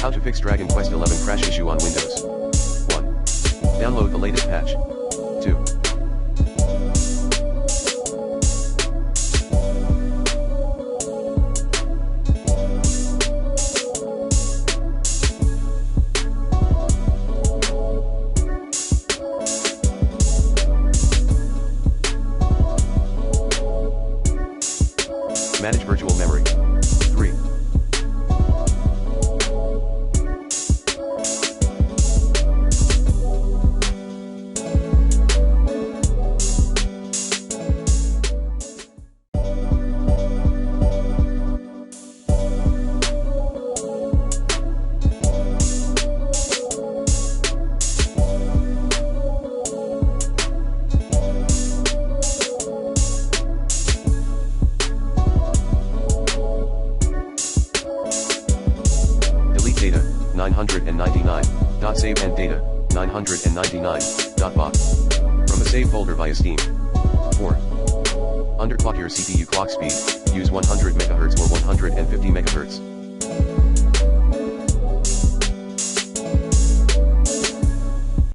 How to fix Dragon Quest XI crash issue on Windows. 1. Download the latest patch. 2. Manage virtual memory. 3. Data 999. Save and data 999.bot from a save folder via Steam. 4. Underclock your CPU clock speed. Use 100 MHz or 150 MHz.